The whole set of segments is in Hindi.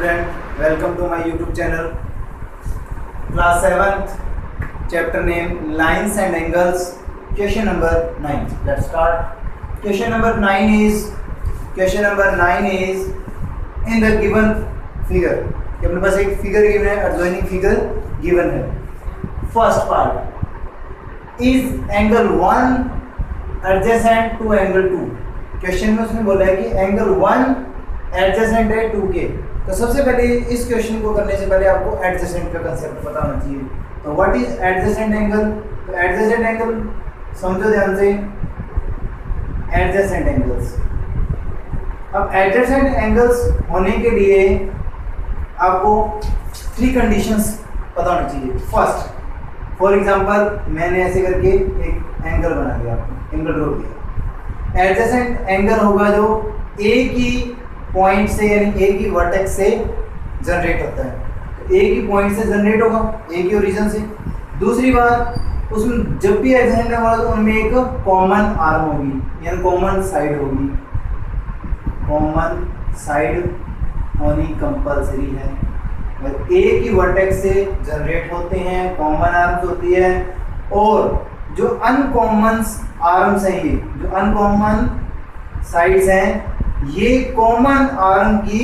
student, welcome to my YouTube channel. Class 7th, chapter name Lines and Angles, question number 9. Let's start. Question number 9 is in the given figure. अपने पास एक फिगर गिवन है, adjoining figure given है. First part is angle 1 adjacent to angle 2. Question में उसने बोला है कि एंगल 1 एडजेसेंट है 2 के. तो सबसे पहले इस क्वेश्चन को करने से पहले आपको एडजेसेंट का कंसेप्ट पता होना चाहिए. तो व्हाट इज एडजेसेंट एंगल? तो एडजेसेंट एंगल समझो ध्यान से. एडजेसेंट एंगल्स, अब एडजेसेंट एंगल्स होने के लिए आपको 3 कंडीशंस पता होनी चाहिए. फर्स्ट, फॉर एग्जांपल मैंने ऐसे करके एक एंगल बना दिया, एंगल ड्रॉ किया. एडजेसेंट एंगल होगा जो ए की पॉइंट से यानी ए की वर्टेक्स से जनरेट होता है. तो ए की पॉइंट से जनरेट होगा, ए की ओरिजिन से. दूसरी बात, उसमें जब भी एडजेसेंट होगा तो उनमें एक कॉमन आर्म होगी यानी कॉमन साइड होगी. कॉमन साइड होनी कंपलसरी है. ए की वर्टेक्स से जनरेट होते हैं, कॉमन आर्म्स होती है. और जो अनकॉमन आर्म्स हैं, ये जो अनकॉमन साइड्स हैं, ये कॉमन आर्म की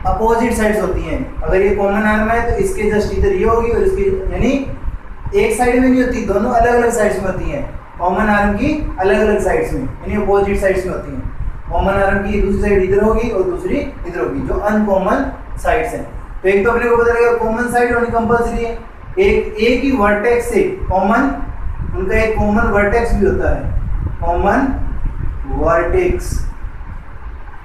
अपोजिट साइड्स होती हैं. अगर ये कॉमन आर्म है तो इसके जस्ट इधर ये होगी और इसकी यानी एक साइड में नहीं होती, दोनों अलग अलग साइड्स में होती हैं. कॉमन आर्म की अलग अलग साइड्स में यानी अपोजिट साइड्स में होती हैं. कॉमन आर्म की दूसरी साइड इधर होगी और दूसरी इधर होगी, जो अनकॉमन साइड्स हैं. तो एक तो अपने को पता लगेगा कॉमन साइड होनी कंपलसरी है. एक ए की वर्टेक्स से कॉमन, उनका एक कॉमन वर्टेक्स भी होता है. कॉमन वर्टेक्स,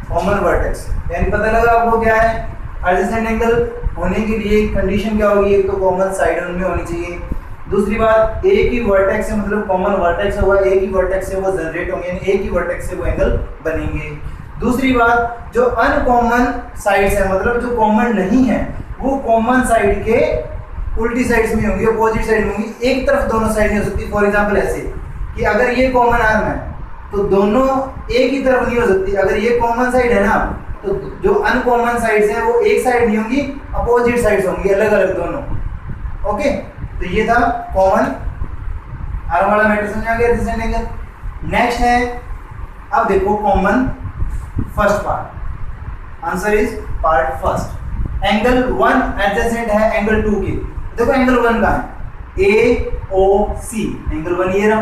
कॉमन वर्टेक्स यानी पता लगा आपको क्या है. एडजेसेंट एंगल होने के लिए कंडीशन क्या होगी? एक तो कॉमन साइड उनमें होनी चाहिए. दूसरी बात, ए की वर्टेक्स से मतलब कॉमन वर्टेक्स होगा, ए की वर्टेक्स से वो जनरेट होंगे यानी ए की वर्टेक्स से वो एंगल बनेंगे. दूसरी बात, जो अनकॉमन साइड्स है मतलब जो कॉमन नहीं है, वो कॉमन साइड के उल्टी साइड्स में होंगी, अपोजिट साइड में होंगी. एक तरफ दोनों साइड नहीं हो सकती. फॉर एग्जांपल ऐसे कि अगर ये कॉमन आर्म है तो दोनों एक ही तरफ नहीं हो सकती. अगर ये कॉमन साइड है ना तो जो अनकॉमन साइड्स हैं वो एक साइड नहीं होंगी, अपोजिट साइड्स होंगी, अलग अलग दोनों. ओके, तो ये था कॉमन आर्म वाला मैटर. समझ आ गया एडजेसेंट एंगल. नेक्स्ट है, अब देखो common first part. Answer is part first. Angle 1 adjacent है एंगल 2 के. देखो एंगल 1 का है AOC, एंगल 1 ये रहा.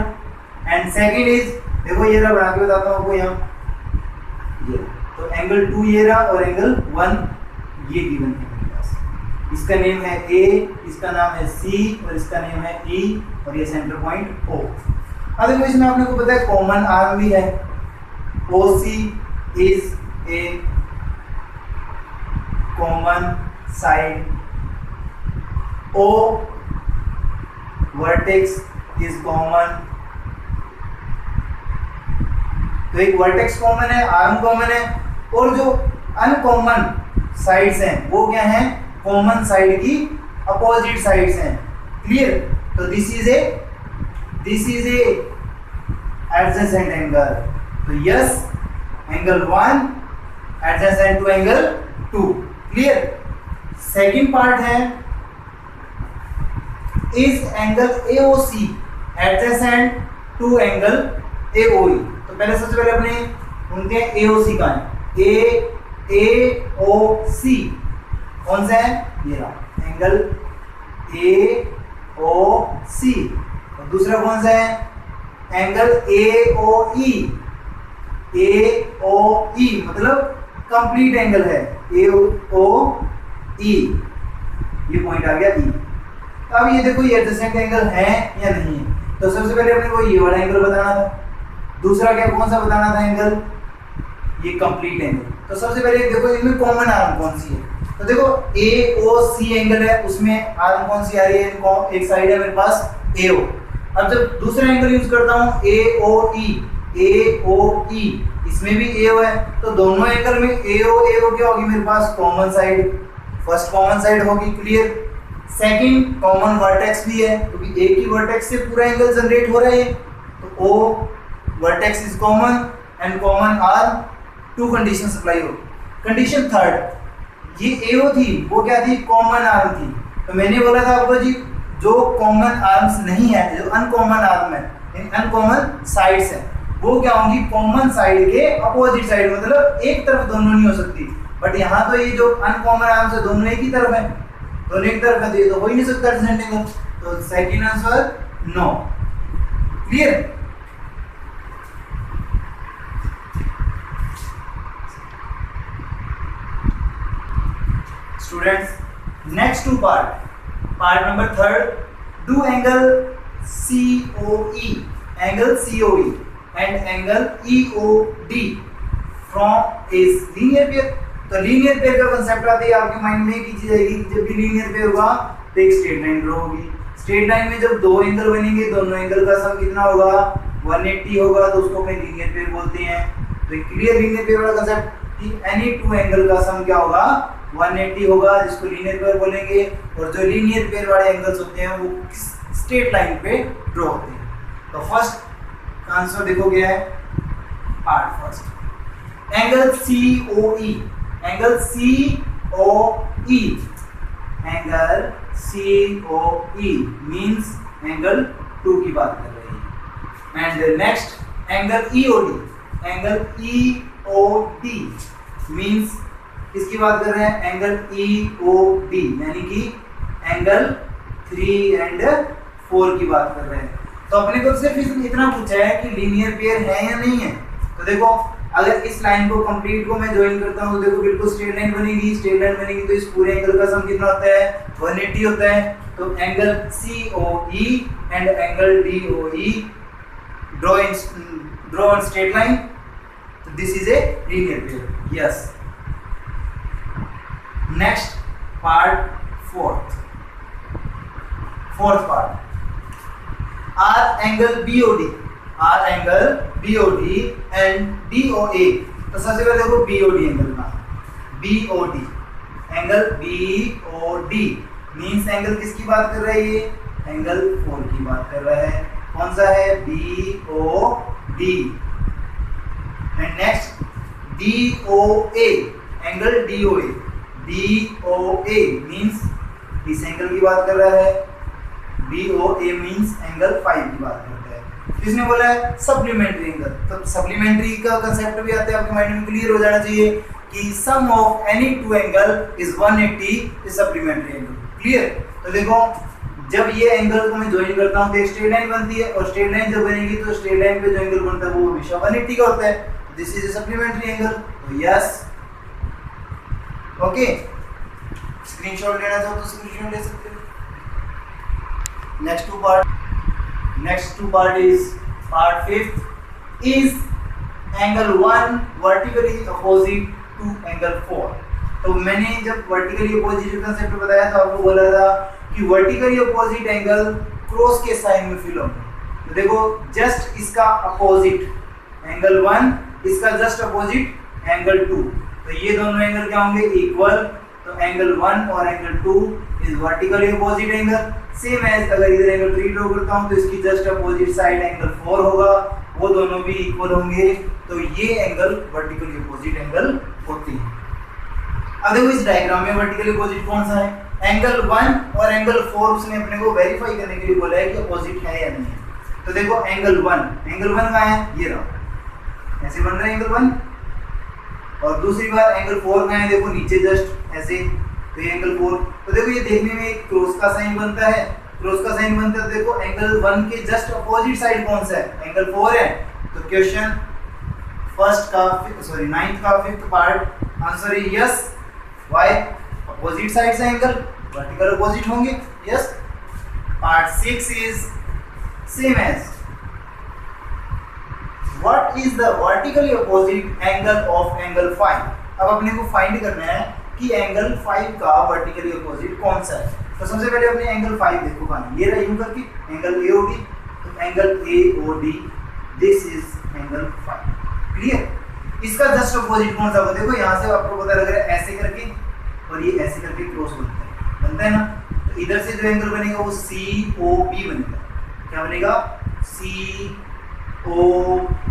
एंड सेकंड इज, देखो ये रहा, बना के बताता हूं आपको यहाँ ये. तो एंगल 2 ये रहा और एंगल 1 ये गिवन है मेरे पास. इसका नेम है A, इसका नाम है C और इसका नेम है E और ये सेंटर पॉइंट O. अब देखो इसमें आपने को पता है कॉमन आर्म भी है. OC is a common side. O vertex is common. तो एक वर्टेक्स कॉमन है, आर्म कॉमन है, और जो अनकॉमन साइड्स हैं वो क्या हैं? कॉमन साइड की अपोजिट साइड्स हैं. क्लियर? तो this is a adjacent angle. तो yes, angle 1 adjacent to angle 2. Clear? Second part है, is angle AOC adjacent to angle AOE. तो पहले सबसे पहले अपने उनके AOC का है. AOC कौन सा है? ये रहा एंगल AOC. और दूसरा कौन सा है? Angle AOE. AOE मतलब कंप्लीट एंगल है. AOE, ये पॉइंट आ गया E. अब ये देखो ये एडजेसेंट एंगल है या नहीं है. तो सबसे पहले अपने को ये वाला एंगल बताना था. दूसरा क्या, कौन सा बताना था एंगल? ये कंप्लीट एंगल. तो सबसे पहले देखो इनमें कॉमन आर्म कौन सी है. तो देखो AOC एंगल है, उसमें आर्म कौन सी आ रही है? एक साइड है मेरे पास AO. अब जब दूसरा एंगल यूज करता हूँ AOE, इसमें भी AO है. तो दोनों एंगल में AO क्या होगी मेरे पास? Common side. First common side होगी. क्लियर? सेकंड कॉमन वर्टेक्स भी है क्योंकि एक ही वर्टेक्स से पूरा एंगल जनरेट हो रहा है. तो O vertex is common and common R. 2 conditions apply हो. कंडीशन थर्ड, ये एओ थी वो क्या थी, कॉमन आर्म थी। तो मैंने बोला था आपको जी जो कॉमन आर्म्स नहीं है, जो अनकॉमन आर्म है, अनकॉमन साइड्स है, वो क्या होंगी, कॉमन साइड के अपोजिट साइड, मतलब एक तरफ दोनों नहीं हो सकती। बट यहाँ तो ये जो अनकॉमन आर्म्स है दोनों एक ही तरफ है, दोनों एक तरफ है, तो ये तो हो ही नहीं सकता ट्रांसेंडेंटल। तो second answer no. Clear? Students, next to part number third, do angle COE, angle COE and angle EOD from is linear pair. तो लीनियर पेयर का कांसेप्ट आते ही आपके माइंड में की चीज आएगी, जब भी लीनियर पेयर होगा तो एक स्ट्रेट लाइन ड्रॉ होगी। स्ट्रेट लाइन में जब दो एंगल बनेंगे, दोनों एंगल का सम कितना होगा, 180 होगा, तो उसको अपने लीनियर पेयर बोलते हैं। तो एक क्लियर लीनियर पेयर वाला कांसेप्ट कि एनी टू एंगल का सम क्या होगा, 180 होगा, जिसको लीनियर पेयर बोलेंगे। और जो लीनियर पेयर वाले एंगल्स होते हैं वो स्ट्रेट लाइन पे ड्रॉ होते हैं। तो फर्स्ट आंसर देखो क्या है, part first, angle COE, angle COE, angle COE means angle 2 की बात कर रहे हैं। And next angle EOD, angle EOD means किसकी बात कर रहे हैं, एंगल EOD, यानी कि एंगल 3 एंड 4 की बात कर रहे हैं। तो अपने को सिर्फ इतना पूछा है कि लीनियर पेयर है या नहीं है। तो देखो अगर इस लाइन को कंप्लीट को मैं ज्वाइन करता हूं तो देखो बिल्कुल स्ट्रेट लाइन बनेगी, स्ट्रेट लाइन बनेगी तो इस पूरे एंगल का सम कितना होता है, 180 होता है। तो angle COE and angle DOE draw on straight line, तो this is a linear pair. Yes. Next part fourth part, are angle BOD, are angle BOD and DOA। तो सबसे पहले देखो BOD एंगल का, BOD angle BOD means angle किसकी बात कर रहा है, ये एंगल 4 की बात कर रहा है। कौन सा है, BOD। And next DOA, angle DOA, DOA means इस एंगल की बात कर रहा है, DOA मींस एंगल 5 की बात करता है। किसने बोला है, सप्लीमेंट्री एंगल। तो सप्लीमेंट्री का कांसेप्ट भी आता है आपके माइंड में, क्लियर हो जाना चाहिए कि sum of any two angle is 180 is supplementary angle. Clear? तो देखो जब ये एंगल को मैं ज्वाइन करता हूं तो एक स्ट्रेट लाइन बनती है, और स्ट्रेट लाइन जब बनेगी तो स्ट्रेट लाइन पे जो एंगल बनता है वो हमेशा 180 का होता है। This is a supplementary angle. तो यस, ओके। स्क्रीनशॉट लेना चाहो तो स्क्रीनशॉट ले सकते हो। Next to part is part fifth, is angle 1 vertically opposite to angle 4। तो मैंने जब वर्टिकली अपोजिट कंसेप्ट बताया था आपको बोला था कि वर्टिकली अपोजिट एंगल क्रॉस के साइन में फिल होंगे। तो देखो जस्ट इसका अपोजिट एंगल 1, इसका जस्ट अपोजिट एंगल 2, तो ये दोनों एंगल क्या होंगे, इक्वल। तो एंगल 1 और angle 2 is vertically opposite angle. Same as अगर इधर एंगल 3 ड्रॉ करता हूं तो इसकी जस्ट अपोजिट साइड एंगल 4 होगा, वो दोनों भी इक्वल होंगे। तो ये एंगल वर्टिकली अपोजिट एंगल होती है। अब देखो इस डायग्राम में वर्टिकली अपोजिट कौन सा है, एंगल 1 और एंगल 4 उसने अपने को वेरीफाई करने के लिए बोला है कि अपोजिट है या नहीं है। तो देखो एंगल 1 कहाँ है, ये रहा, ऐसे बन रहा है एंगल 1। और दूसरी बार एंगल 4 कहाँ है, देखो नीचे जस्ट ऐसे, तो ये एंगल 4। तो देखो ये देखने में एक क्रॉस का साइन बनता है, क्रॉस का साइन बनता है। देखो एंगल 1 के जस्ट अपोजिट साइड कौन सा है, एंगल 4 है। तो क्वेश्चन नाइन्थ का फिफ्थ पार्ट आंसर है यस। व्हाई, अपोजिट साइड से एंगल वर्टिकल अपोजिट होंगे। Yes. Part 6 is same as what is the vertically opposite angle of angle 5। अब अपने को फाइंड करना है कि एंगल 5 का वर्टिकली अपोजिट कौन सा है। तो सबसे पहले अपने एंगल 5 देखो कहां, ये रहा यूं करके एंगल AOD। तो angle AOD, this is angle 5। Clear? इसका जस्ट अपोजिट कौन सा होगा, देखो यहां से आपको पता लग रहा है ऐसे करके, और ये ऐसे करके क्रॉस बनता है ना। तो इधर से जो एंगल बनेगा वो COP बनेगा। क्या बनेगा, COP।